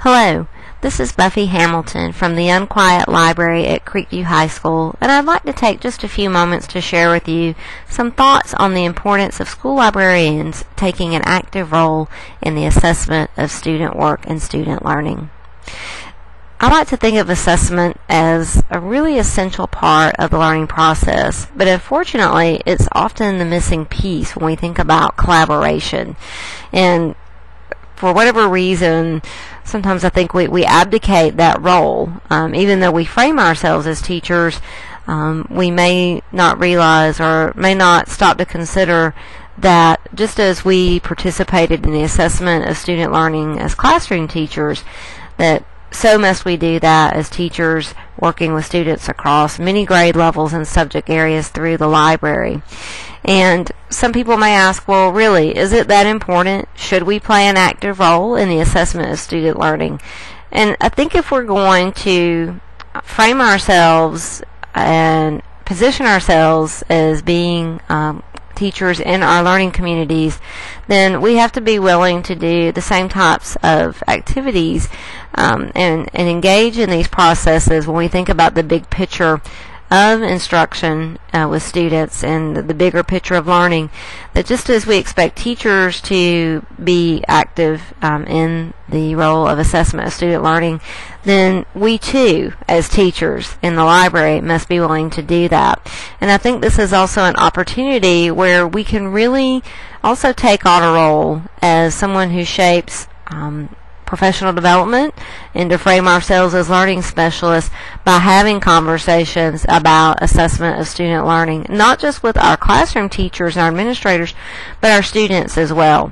Hello, this is Buffy Hamilton from the Unquiet Library at Creekview High School, and I'd like to take just a few moments to share with you some thoughts on the importance of school librarians taking an active role in the assessment of student work and student learning. I like to think of assessment as a really essential part of the learning process, but unfortunately it's often the missing piece when we think about collaboration. And for whatever reason, sometimes I think we abdicate that role. Even though we frame ourselves as teachers, we may not realize or may not stop to consider that just as we participated in the assessment of student learning as classroom teachers, that so must we do that as teachers working with students across many grade levels and subject areas through the library. And some people may ask, well, really, is it that important? Should we play an active role in the assessment of student learning? And I think if we're going to frame ourselves and position ourselves as being teachers in our learning communities, then we have to be willing to do the same types of activities and engage in these processes when we think about the big picture of instruction with students and the bigger picture of learning. That just as we expect teachers to be active in the role of assessment of student learning, then we too, as teachers in the library, must be willing to do that. And I think this is also an opportunity where we can really also take on a role as someone who shapes professional development and to frame ourselves as learning specialists by having conversations about assessment of student learning, not just with our classroom teachers and our administrators, but our students as well.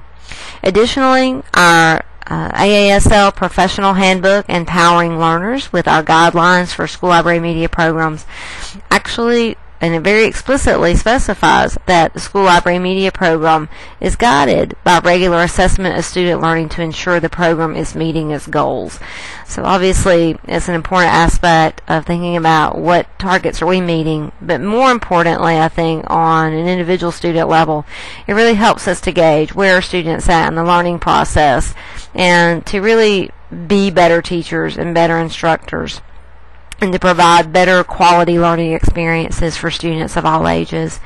Additionally, our NJASL Professional Handbook Empowering Learners with our guidelines for school library media programs actually and it very explicitly specifies that the school library media program is guided by regular assessment of student learning to ensure the program is meeting its goals. So obviously it's an important aspect of thinking about what targets are we meeting, but more importantly I think on an individual student level, it really helps us to gauge where are students at in the learning process and to really be better teachers and better instructors, and to provide better quality learning experiences for students of all ages.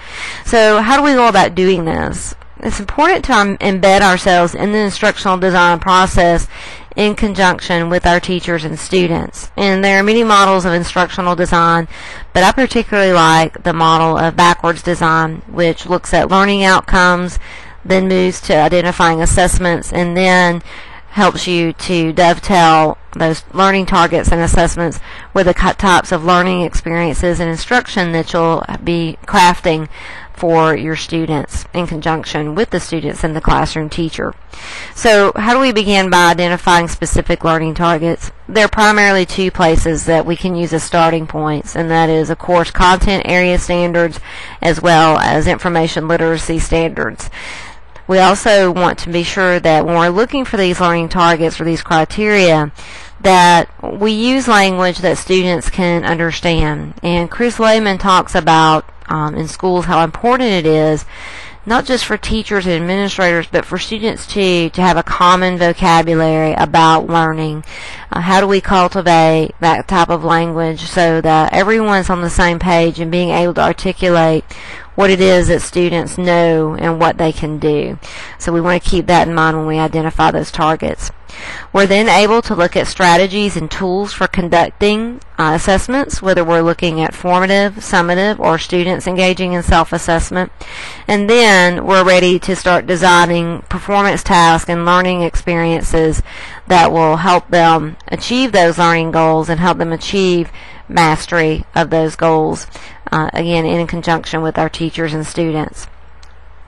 So how do we go about doing this? It's important to embed ourselves in the instructional design process in conjunction with our teachers and students. And there are many models of instructional design, but I particularly like the model of backwards design, which looks at learning outcomes, then moves to identifying assessments, and then helps you to dovetail those learning targets and assessments with the types of learning experiences and instruction that you'll be crafting for your students in conjunction with the students and the classroom teacher. So how do we begin by identifying specific learning targets? There are primarily two places that we can use as starting points, and that is, of course, content area standards as well as information literacy standards. We also want to be sure that when we're looking for these learning targets or these criteria, that we use language that students can understand. And Chris Lehman talks about in schools how important it is, not just for teachers and administrators, but for students too, to have a common vocabulary about learning. How do we cultivate that type of language so that everyone's on the same page and being able to articulate what it is that students know and what they can do. So we want to keep that in mind when we identify those targets. We're then able to look at strategies and tools for conducting assessments, whether we're looking at formative, summative, or students engaging in self-assessment. And then we're ready to start designing performance tasks and learning experiences that will help them achieve those learning goals and help them achieve mastery of those goals, again, in conjunction with our teachers and students.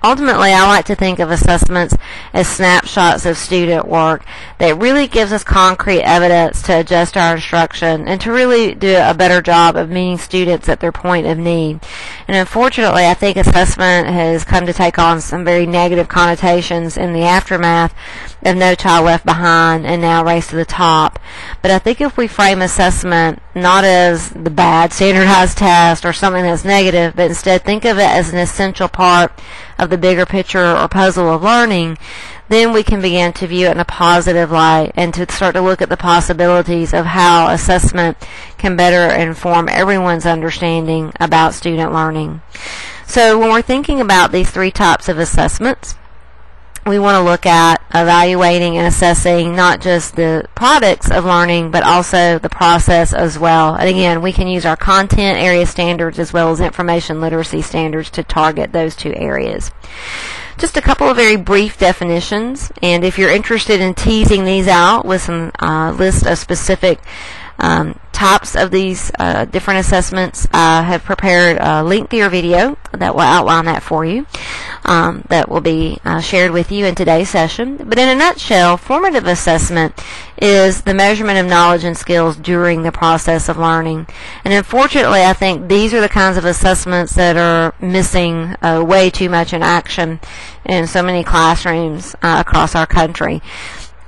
Ultimately, I like to think of assessments as snapshots of student work that really gives us concrete evidence to adjust our instruction and to really do a better job of meeting students at their point of need. And unfortunately, I think assessment has come to take on some very negative connotations in the aftermath of No Child Left Behind and now Race to the Top. But I think if we frame assessment not as the bad standardized test or something that's negative, but instead think of it as an essential part of the bigger picture or puzzle of learning, then we can begin to view it in a positive light and to start to look at the possibilities of how assessment can better inform everyone's understanding about student learning. So when we're thinking about these three types of assessments, we want to look at evaluating and assessing not just the products of learning, but also the process as well. And again, we can use our content area standards as well as information literacy standards to target those two areas. Just a couple of very brief definitions, and if you're interested in teasing these out with some list of specific types of these different assessments, I have prepared a lengthier video that will outline that for you, that will be shared with you in today's session. But in a nutshell, formative assessment is the measurement of knowledge and skills during the process of learning. And unfortunately, I think these are the kinds of assessments that are missing way too much in action in so many classrooms across our country.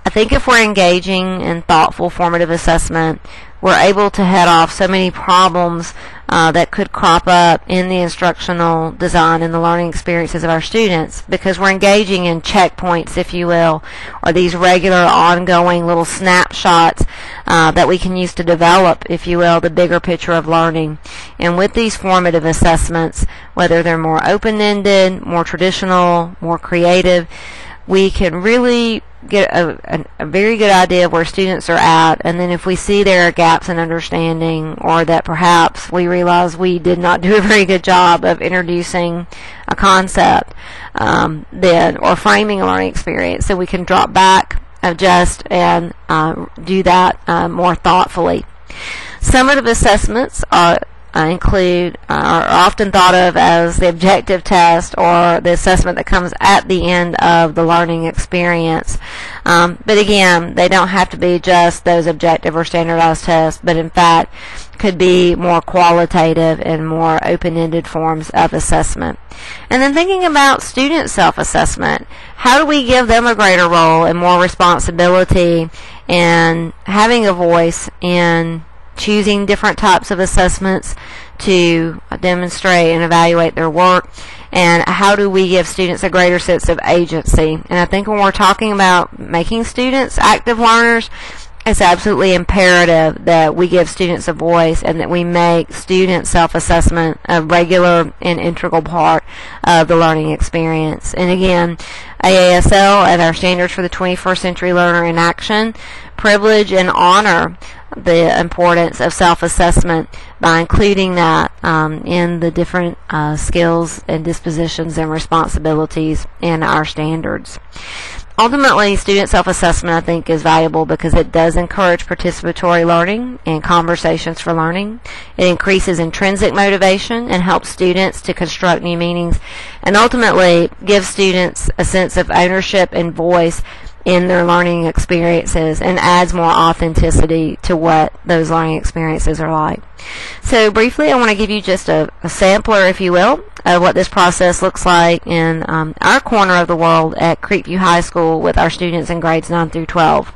I think if we're engaging in thoughtful formative assessment, we're able to head off so many problems that could crop up in the instructional design and the learning experiences of our students, because we're engaging in checkpoints, if you will, or these regular ongoing little snapshots that we can use to develop, if you will, the bigger picture of learning. And with these formative assessments, whether they're more open-ended, more traditional, more creative, we can really get a very good idea of where students are at, and then if we see there are gaps in understanding, or that perhaps we realize we did not do a very good job of introducing a concept then, or framing a learning experience, then we can drop back, adjust, and do that more thoughtfully. Summative assessments are often thought of as the objective test or the assessment that comes at the end of the learning experience. But again, they don't have to be just those objective or standardized tests, but in fact could be more qualitative and more open-ended forms of assessment. And then thinking about student self-assessment, how do we give them a greater role and more responsibility and having a voice in choosing different types of assessments to demonstrate and evaluate their work, and how do we give students a greater sense of agency? And I think when we're talking about making students active learners, it's absolutely imperative that we give students a voice and that we make student self-assessment a regular and integral part of the learning experience. And again, NJASL and our Standards for the 21st Century Learner in Action privilege and honor the importance of self-assessment by including that in the different skills and dispositions and responsibilities in our standards. Ultimately, student self-assessment, I think, is valuable because it does encourage participatory learning and conversations for learning. It increases intrinsic motivation and helps students to construct new meanings, and ultimately gives students a sense of ownership and voice in their learning experiences and adds more authenticity to what those learning experiences are like. So briefly, I want to give you just a sampler, if you will, of what this process looks like in our corner of the world at Creekview High School with our students in grades 9 through 12.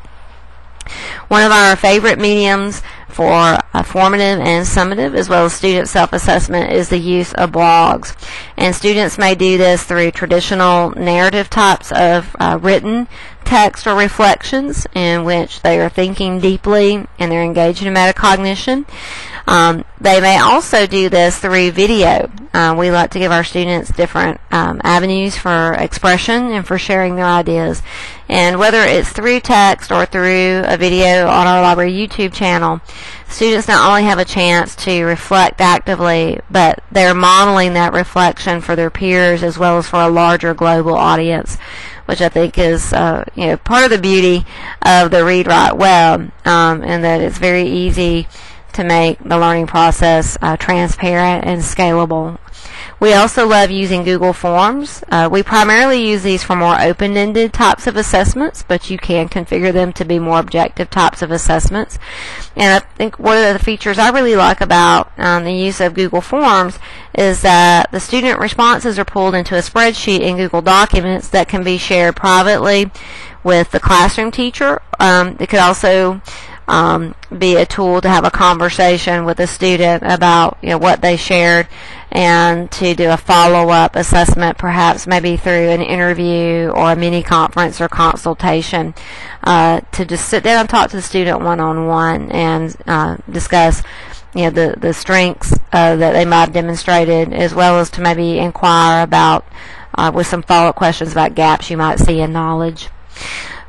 One of our favorite mediums for formative and summative as well as student self-assessment is the use of blogs. And students may do this through traditional narrative types of written text or reflections in which they are thinking deeply and they're engaged in metacognition. They may also do this through video. We like to give our students different avenues for expression and for sharing their ideas. And whether it's through text or through a video on our library YouTube channel, students not only have a chance to reflect actively, but they're modeling that reflection for their peers as well as for a larger global audience, which I think is part of the beauty of the Read Write Web, and that it's very easy to make the learning process transparent and scalable. We also love using Google Forms. We primarily use these for more open-ended types of assessments, but you can configure them to be more objective types of assessments. And I think one of the features I really like about the use of Google Forms is that the student responses are pulled into a spreadsheet in Google Documents that can be shared privately with the classroom teacher. It could also be a tool to have a conversation with a student about what they shared, and to do a follow-up assessment, perhaps maybe through an interview or a mini conference or consultation, to just sit down and talk to the student one-on-one and discuss the strengths that they might have demonstrated, as well as to maybe inquire about with some follow-up questions about gaps you might see in knowledge.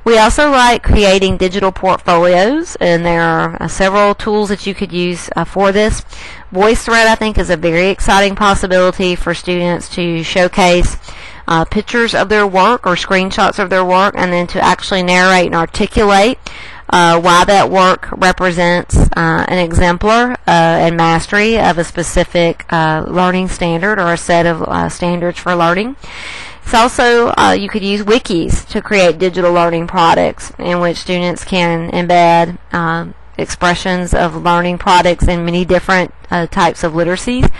We also like creating digital portfolios, and there are several tools that you could use for this. VoiceThread, I think, is a very exciting possibility for students to showcase pictures of their work or screenshots of their work, and then to actually narrate and articulate why that work represents an exemplar and mastery of a specific learning standard or a set of standards for learning. It's also, you could use wikis to create digital learning products in which students can embed expressions of learning products in many different types of literacies.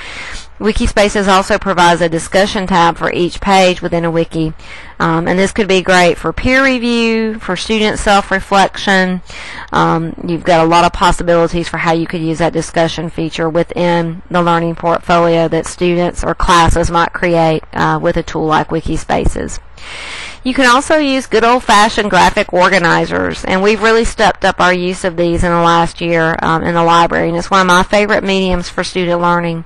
Wikispaces also provides a discussion tab for each page within a wiki, and this could be great for peer review, for student self-reflection. You've got a lot of possibilities for how you could use that discussion feature within the learning portfolio that students or classes might create with a tool like Wikispaces. You can also use good old-fashioned graphic organizers, and we've really stepped up our use of these in the last year in the library, and it's one of my favorite mediums for student learning.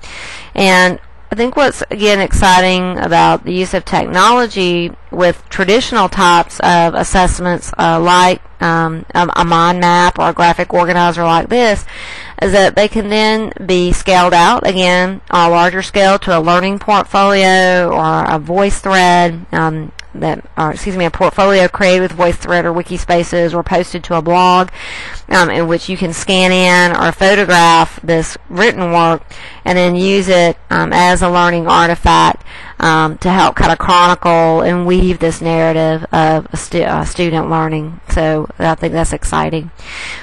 And I think what's, again, exciting about the use of technology with traditional types of assessments like a mind map or a graphic organizer like this is that they can then be scaled out, again, on a larger scale to a learning portfolio or a VoiceThread, a portfolio created with VoiceThread or Wikispaces or posted to a blog in which you can scan in or photograph this written work and then use it as a learning artifact to help kind of chronicle and weave this narrative of student learning. So I think that's exciting.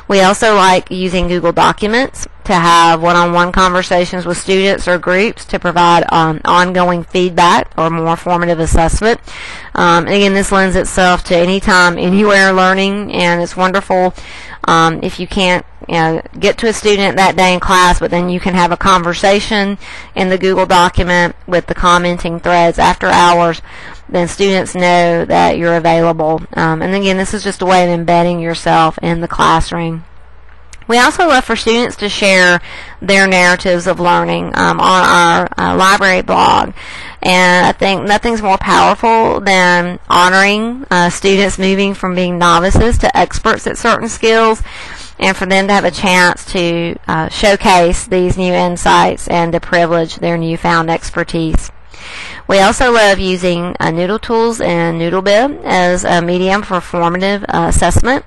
We also like using Google Documents to have one-on-one conversations with students or groups to provide ongoing feedback or more formative assessment. And again, this lends itself to anytime, anywhere learning, and it's wonderful if you can't get to a student that day in class, but then you can have a conversation in the Google document with the commenting threads after hours. Then students know that you're available. And again, this is just a way of embedding yourself in the classroom. We also love for students to share their narratives of learning on our library blog. And I think nothing's more powerful than honoring students moving from being novices to experts at certain skills, and for them to have a chance to showcase these new insights and to privilege their newfound expertise. We also love using Noodle Tools and NoodleBib as a medium for formative assessment.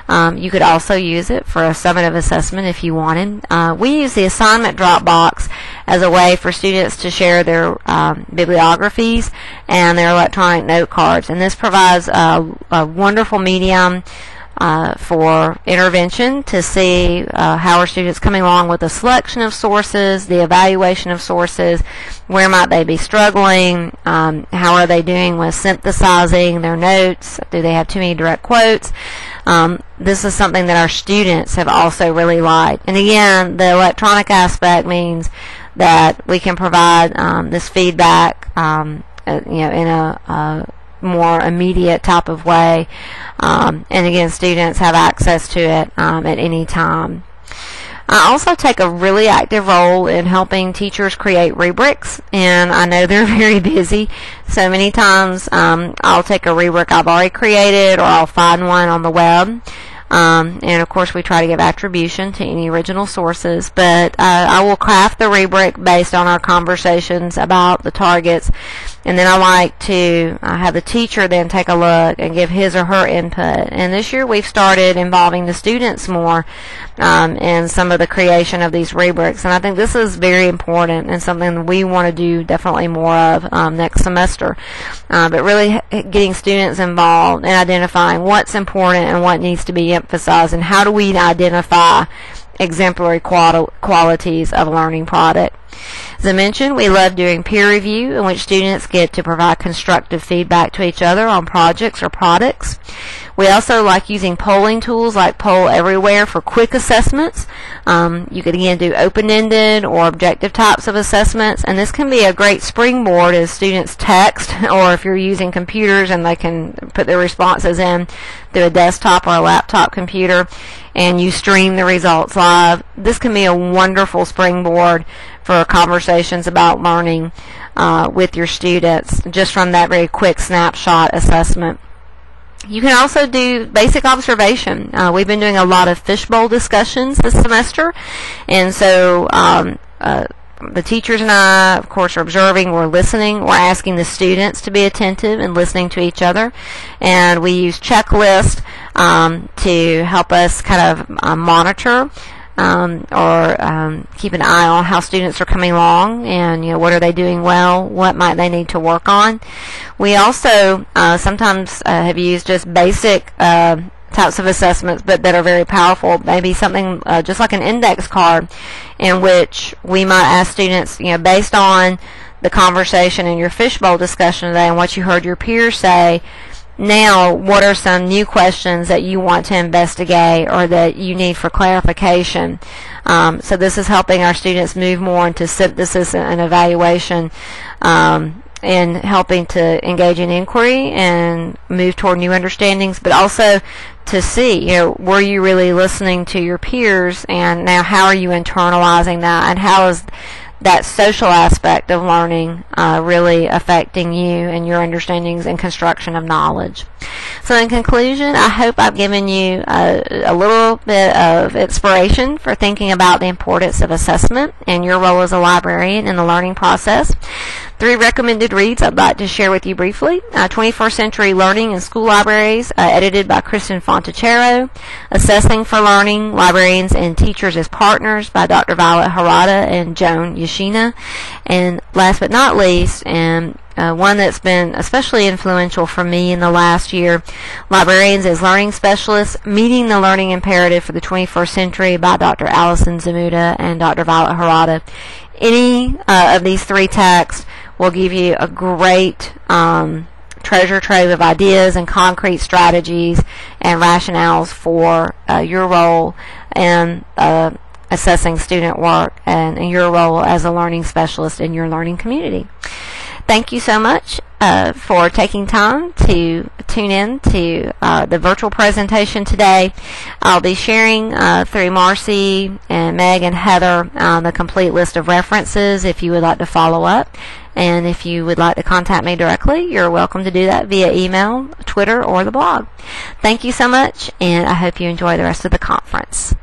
You could also use it for a summative assessment if you wanted. We use the assignment Dropbox as a way for students to share their bibliographies and their electronic note cards, and this provides a wonderful medium for intervention to see how are students coming along with the selection of sources, the evaluation of sources, where might they be struggling, how are they doing with synthesizing their notes, do they have too many direct quotes. This is something that our students have also really liked. And again, the electronic aspect means that we can provide this feedback in a more immediate type of way, and again, students have access to it at any time. I also take a really active role in helping teachers create rubrics, and I know they're very busy, so many times I'll take a rubric I've already created, or I'll find one on the web. And of course we try to give attribution to any original sources, but I will craft the rubric based on our conversations about the targets, and then I like to have the teacher then take a look and give his or her input. And this year we've started involving the students more in some of the creation of these rubrics, and I think this is very important and something we want to do definitely more of next semester, but really getting students involved and identifying what's important and what needs to be emphasized, and how do we identify exemplary qualities of a learning product. As I mentioned, we love doing peer review, in which students get to provide constructive feedback to each other on projects or products. We also like using polling tools like Poll Everywhere for quick assessments. You could again do open-ended or objective types of assessments, and this can be a great springboard as students text, or if you're using computers and they can put their responses in through a desktop or a laptop computer, and you stream the results live. This can be a wonderful springboard for conversations about learning with your students just from that very quick snapshot assessment. You can also do basic observation. We've been doing a lot of fishbowl discussions this semester, and so the teachers and I, of course, are observing, we're listening, we're asking the students to be attentive and listening to each other, and we use checklists to help us kind of monitor or keep an eye on how students are coming along, and what are they doing well, what might they need to work on. We also sometimes have used just basic types of assessments, but that are very powerful. Maybe something just like an index card, in which we might ask students, based on the conversation in your fishbowl discussion today and what you heard your peers say, now what are some new questions that you want to investigate or that you need for clarification. So this is helping our students move more into synthesis and evaluation, and helping to engage in inquiry and move toward new understandings, but also to see, were you really listening to your peers, and now how are you internalizing that, and how is that social aspect of learning really affecting you and your understandings and construction of knowledge. So in conclusion, I hope I've given you a little bit of inspiration for thinking about the importance of assessment and your role as a librarian in the learning process. 3 recommended reads I'd like to share with you briefly. 21st Century Learning in School Libraries, edited by Kristen Fontachero. Assessing for Learning, Librarians and Teachers as Partners by Dr. Violet Harada and Joan Yashina. And last but not least, and one that's been especially influential for me in the last year, Librarians as Learning Specialists, Meeting the Learning Imperative for the 21st Century by Dr. Allison Zamuda and Dr. Violet Harada. Any of these 3 texts will give you a great treasure trove of ideas and concrete strategies and rationales for your role in assessing student work and your role as a learning specialist in your learning community. Thank you so much for taking time to tune in to the virtual presentation today. I'll be sharing through Marcy and Meg and Heather the complete list of references if you would like to follow up. And if you would like to contact me directly, you're welcome to do that via email, Twitter, or the blog. Thank you so much, and I hope you enjoy the rest of the conference.